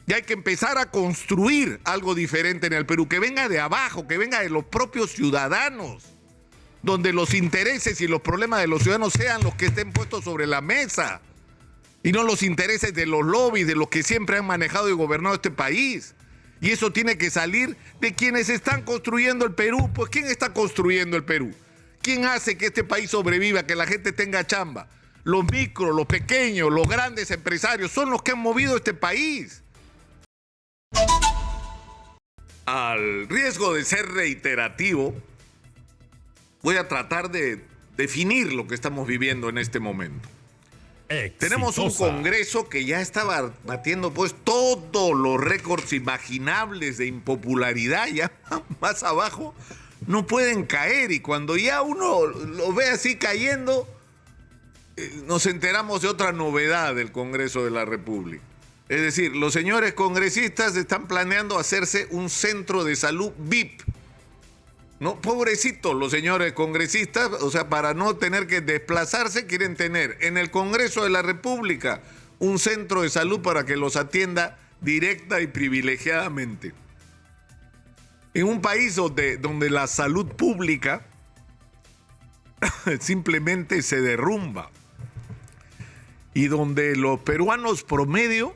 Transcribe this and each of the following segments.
Y hay que empezar a construir algo diferente en el Perú, que venga de abajo, que venga de los propios ciudadanos, donde los intereses y los problemas de los ciudadanos sean los que estén puestos sobre la mesa, y no los intereses de los lobbies, de los que siempre han manejado y gobernado este país. Y eso tiene que salir de quienes están construyendo el Perú. Pues ¿quién está construyendo el Perú? ¿Quién hace que este país sobreviva, que la gente tenga chamba? Los micros, los pequeños, los grandes empresarios son los que han movido este país. Al riesgo de ser reiterativo, voy a tratar de definir lo que estamos viviendo en este momento. Exitosa. Tenemos un Congreso que ya estaba batiendo pues todos los récords imaginables de impopularidad, ya más abajo no pueden caer, y cuando ya uno lo ve así cayendo, nos enteramos de otra novedad del Congreso de la República. Es decir, los señores congresistas están planeando hacerse un centro de salud VIP. No, pobrecitos los señores congresistas, o sea, para no tener que desplazarse, quieren tener en el Congreso de la República un centro de salud para que los atienda directa y privilegiadamente. En un país donde la salud pública simplemente se derrumba y donde los peruanos promedio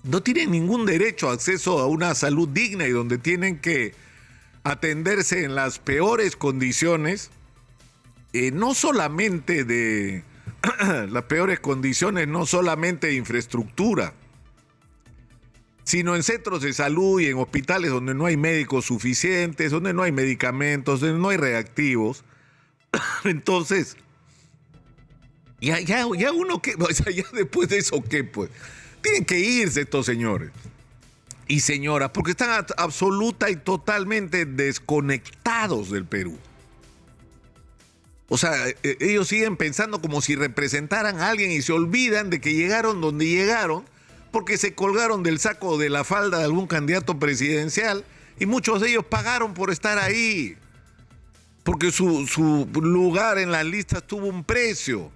no tienen ningún derecho a acceso a una salud digna y donde tienen que atenderse en las peores condiciones, no solamente de las peores condiciones, no solamente de infraestructura, sino en centros de salud y en hospitales donde no hay médicos suficientes, donde no hay medicamentos, donde no hay reactivos. Entonces, ya uno que, o sea, ya después de eso, ¿qué pues? Tienen que irse estos señores y señoras, porque están absoluta y totalmente desconectados del Perú. O sea, ellos siguen pensando como si representaran a alguien y se olvidan de que llegaron donde llegaron porque se colgaron del saco de la falda de algún candidato presidencial y muchos de ellos pagaron por estar ahí, porque su lugar en las listas tuvo un precio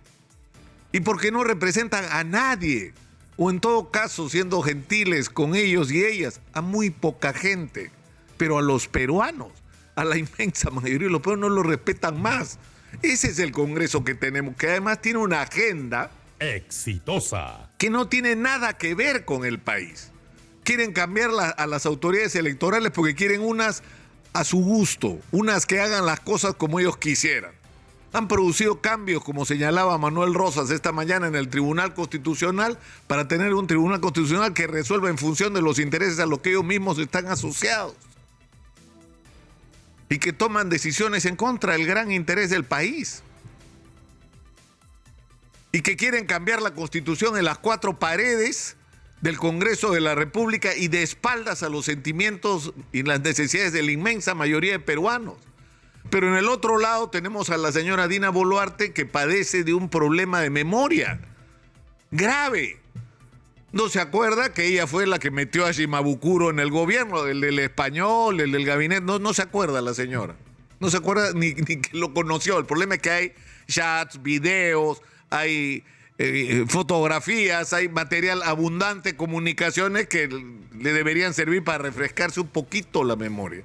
y porque no representan a nadie, o en todo caso, siendo gentiles con ellos y ellas, a muy poca gente, pero a los peruanos, a la inmensa mayoría de los peruanos no lo respetan más. Ese es el Congreso que tenemos, que además tiene una agenda exitosa que no tiene nada que ver con el país. Quieren cambiar a las autoridades electorales porque quieren unas a su gusto, unas que hagan las cosas como ellos quisieran. Han producido cambios, como señalaba Manuel Rosas esta mañana en el Tribunal Constitucional, para tener un Tribunal Constitucional que resuelva en función de los intereses a los que ellos mismos están asociados. Y que toman decisiones en contra del gran interés del país. Y que quieren cambiar la Constitución en las cuatro paredes del Congreso de la República y de espaldas a los sentimientos y las necesidades de la inmensa mayoría de peruanos. Pero en el otro lado tenemos a la señora Dina Boluarte, que padece de un problema de memoria grave. ¿No se acuerda que ella fue la que metió a Shimabukuro en el gobierno, el del español, el del gabinete? No se acuerda la señora. No se acuerda ni que lo conoció. El problema es que hay chats, videos, hay fotografías, hay material abundante, comunicaciones que le deberían servir para refrescarse un poquito la memoria.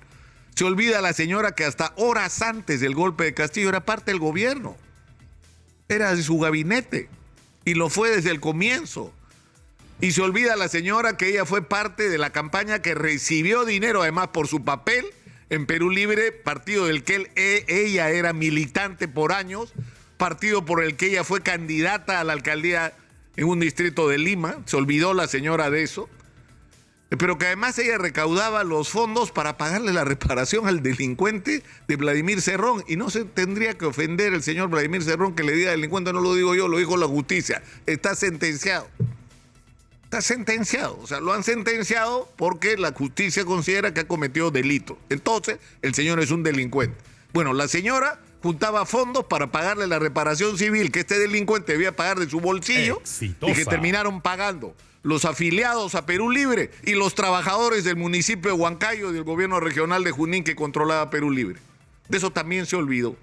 Se olvida la señora que hasta horas antes del golpe de Castillo era parte del gobierno. Era de su gabinete y lo fue desde el comienzo. Y se olvida la señora que ella fue parte de la campaña que recibió dinero además por su papel en Perú Libre, partido del que ella era militante por años, partido por el que ella fue candidata a la alcaldía en un distrito de Lima. Se olvidó la señora de eso. Pero que además ella recaudaba los fondos para pagarle la reparación al delincuente de Vladimir Cerrón. Y no se tendría que ofender el señor Vladimir Cerrón que le diga delincuente, no lo digo yo, lo dijo la justicia. Está sentenciado. Está sentenciado. O sea, lo han sentenciado porque la justicia considera que ha cometido delito. Entonces, el señor es un delincuente. Bueno, la señora juntaba fondos para pagarle la reparación civil que este delincuente debía pagar de su bolsillo. Exitosa. Y que terminaron pagando los afiliados a Perú Libre y los trabajadores del municipio de Huancayo y del gobierno regional de Junín que controlaba Perú Libre. De eso también se olvidó.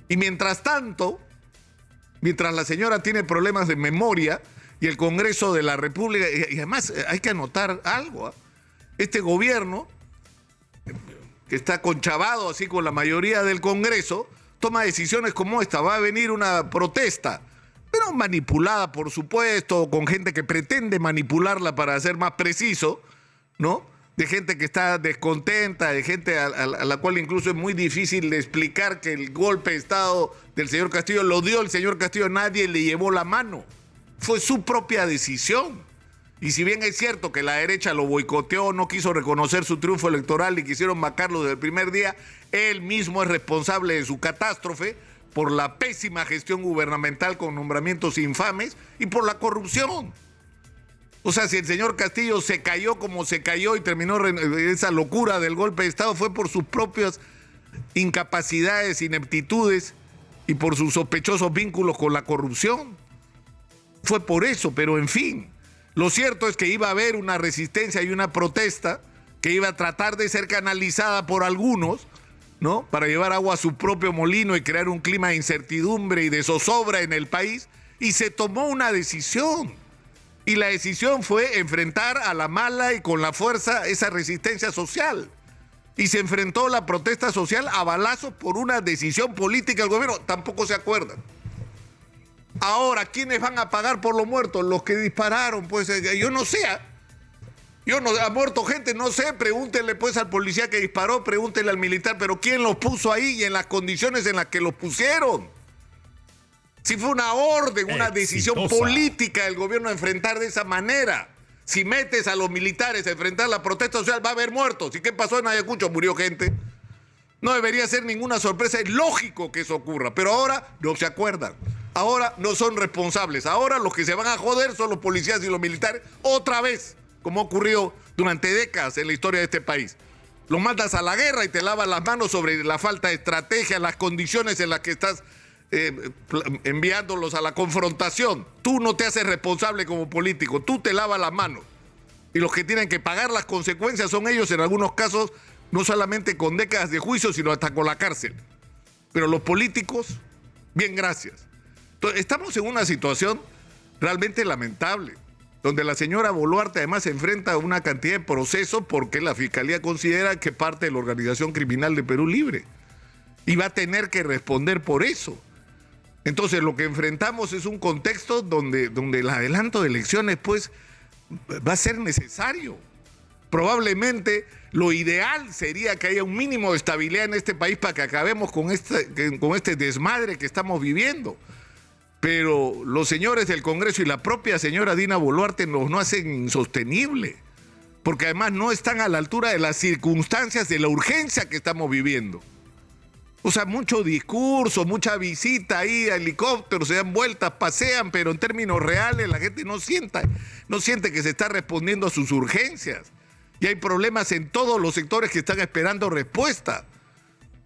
Y mientras tanto, mientras la señora tiene problemas de memoria y el Congreso de la República. Y además hay que anotar algo, ¿eh? Este gobierno, que está conchavado así con la mayoría del Congreso, toma decisiones como esta. Va a venir una protesta, pero manipulada, por supuesto, con gente que pretende manipularla para ser más preciso, ¿no? De gente que está descontenta, de gente a la cual incluso es muy difícil de explicar que el golpe de Estado del señor Castillo lo dio el señor Castillo, nadie le llevó la mano. Fue su propia decisión. Y si bien es cierto que la derecha lo boicoteó, no quiso reconocer su triunfo electoral y quisieron matarlo desde el primer día, él mismo es responsable de su catástrofe por la pésima gestión gubernamental con nombramientos infames y por la corrupción. O sea, si el señor Castillo se cayó como se cayó y terminó esa locura del golpe de Estado, fue por sus propias incapacidades, ineptitudes y por sus sospechosos vínculos con la corrupción. Fue por eso, pero en fin. Lo cierto es que iba a haber una resistencia y una protesta que iba a tratar de ser canalizada por algunos, ¿no? Para llevar agua a su propio molino y crear un clima de incertidumbre y de zozobra en el país. Y se tomó una decisión. Y la decisión fue enfrentar a la mala y con la fuerza esa resistencia social. Y se enfrentó la protesta social a balazos por una decisión política del gobierno. Tampoco se acuerdan. Ahora, ¿quiénes van a pagar por los muertos? Los que dispararon, pues yo no sé. Ha muerto gente, no sé. Pregúntenle pues al policía que disparó, pregúntenle al militar, pero ¿quién los puso ahí y en las condiciones en las que los pusieron? Si fue una orden, una decisión política del gobierno de enfrentar de esa manera. Si metes a los militares a enfrentar la protesta social, va a haber muertos. ¿Y qué pasó en Ayacucho? Murió gente. No debería ser ninguna sorpresa. Es lógico que eso ocurra. Pero ahora no se acuerdan. Ahora no son responsables. Ahora los que se van a joder son los policías y los militares. Otra vez, como ha ocurrido durante décadas en la historia de este país. Los mandas a la guerra y te lavas las manos sobre la falta de estrategia, las condiciones en las que estás enviándolos a la confrontación. Tú no te haces responsable como político, tú te lavas las manos. Y los que tienen que pagar las consecuencias son ellos, en algunos casos, no solamente con décadas de juicio, sino hasta con la cárcel. Pero los políticos, bien, gracias. Entonces, estamos en una situación realmente lamentable, donde la señora Boluarte además se enfrenta a una cantidad de procesos porque la Fiscalía considera que parte de la organización criminal de Perú Libre. Y va a tener que responder por eso. Entonces, lo que enfrentamos es un contexto donde el adelanto de elecciones, pues, va a ser necesario. Probablemente lo ideal sería que haya un mínimo de estabilidad en este país para que acabemos con este desmadre que estamos viviendo. Pero los señores del Congreso y la propia señora Dina Boluarte nos no hacen insostenible, porque además no están a la altura de las circunstancias de la urgencia que estamos viviendo. O sea, mucho discurso, mucha visita ahí, helicópteros, se dan vueltas, pasean, pero en términos reales la gente no siente que se está respondiendo a sus urgencias. Y hay problemas en todos los sectores que están esperando respuesta.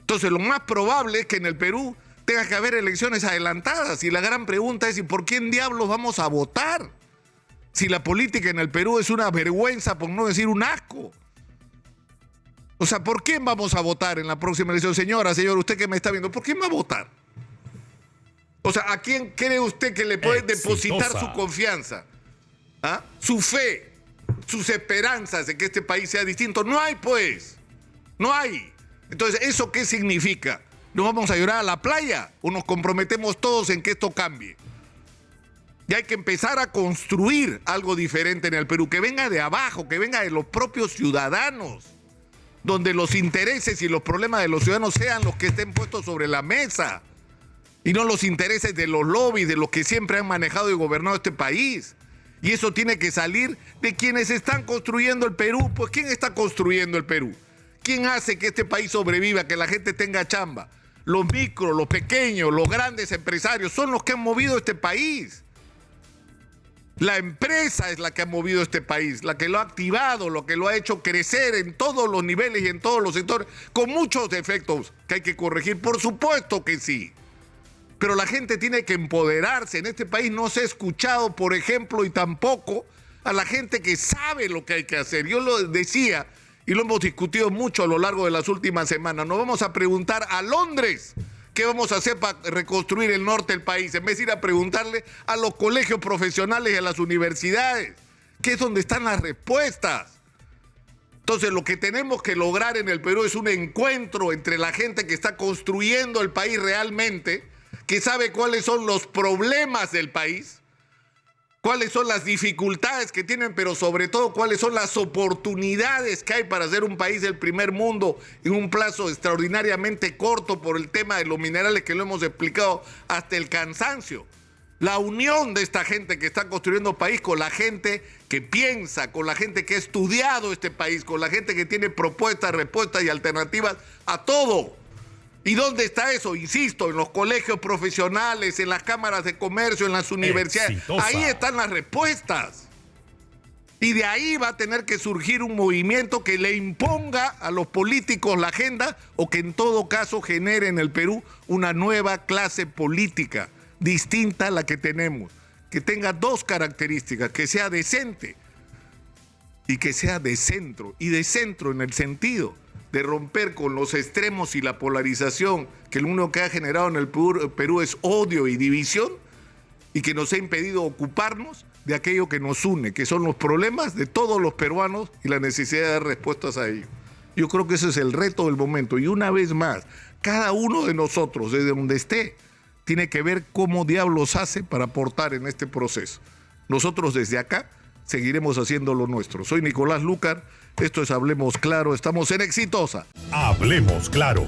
Entonces, lo más probable es que en el Perú tenga que haber elecciones adelantadas. Y la gran pregunta es, ¿y por quién diablos vamos a votar? Si la política en el Perú es una vergüenza, por no decir un asco. O sea, ¿por quién vamos a votar en la próxima elección? Señora, señor, usted que me está viendo, ¿por quién va a votar? O sea, ¿a quién cree usted que le puede depositar su confianza? ¿Ah? Su fe, sus esperanzas de que este país sea distinto. No hay, pues. No hay. Entonces, ¿eso qué significa? ¿Nos vamos a llorar a la playa o nos comprometemos todos en que esto cambie? Y hay que empezar a construir algo diferente en el Perú, que venga de abajo, que venga de los propios ciudadanos, donde los intereses y los problemas de los ciudadanos sean los que estén puestos sobre la mesa y no los intereses de los lobbies, de los que siempre han manejado y gobernado este país. Y eso tiene que salir de quienes están construyendo el Perú. Pues, ¿quién está construyendo el Perú? ¿Quién hace que este país sobreviva, que la gente tenga chamba? Los micros, los pequeños, los grandes empresarios son los que han movido este país. La empresa es la que ha movido este país, la que lo ha activado, lo que lo ha hecho crecer en todos los niveles y en todos los sectores, con muchos defectos que hay que corregir, por supuesto que sí. Pero la gente tiene que empoderarse. En este país no se ha escuchado, por ejemplo, y tampoco a la gente que sabe lo que hay que hacer. Yo lo decía, y lo hemos discutido mucho a lo largo de las últimas semanas, nos vamos a preguntar a Londres qué vamos a hacer para reconstruir el norte del país, en vez de ir a preguntarle a los colegios profesionales y a las universidades, que es donde están las respuestas. Entonces, lo que tenemos que lograr en el Perú es un encuentro entre la gente que está construyendo el país realmente, que sabe cuáles son los problemas del país, cuáles son las dificultades que tienen, pero sobre todo cuáles son las oportunidades que hay para hacer un país del primer mundo en un plazo extraordinariamente corto por el tema de los minerales que lo hemos explicado hasta el cansancio. La unión de esta gente que está construyendo país con la gente que piensa, con la gente que ha estudiado este país, con la gente que tiene propuestas, respuestas y alternativas a todo. ¿Y dónde está eso? Insisto, en los colegios profesionales, en las cámaras de comercio, en las universidades. Exitosa. Ahí están las respuestas. Y de ahí va a tener que surgir un movimiento que le imponga a los políticos la agenda o que en todo caso genere en el Perú una nueva clase política distinta a la que tenemos, que tenga dos características, que sea decente y que sea de centro, y de centro en el sentido de romper con los extremos y la polarización, que lo único que ha generado en el Perú es odio y división, y que nos ha impedido ocuparnos de aquello que nos une, que son los problemas de todos los peruanos y la necesidad de dar respuestas a ellos. Yo creo que ese es el reto del momento, y una vez más, cada uno de nosotros, desde donde esté, tiene que ver cómo diablos hace para aportar en este proceso. Nosotros desde acá seguiremos haciendo lo nuestro. Soy Nicolás Lucar, esto es Hablemos Claro, estamos en Exitosa. Hablemos Claro.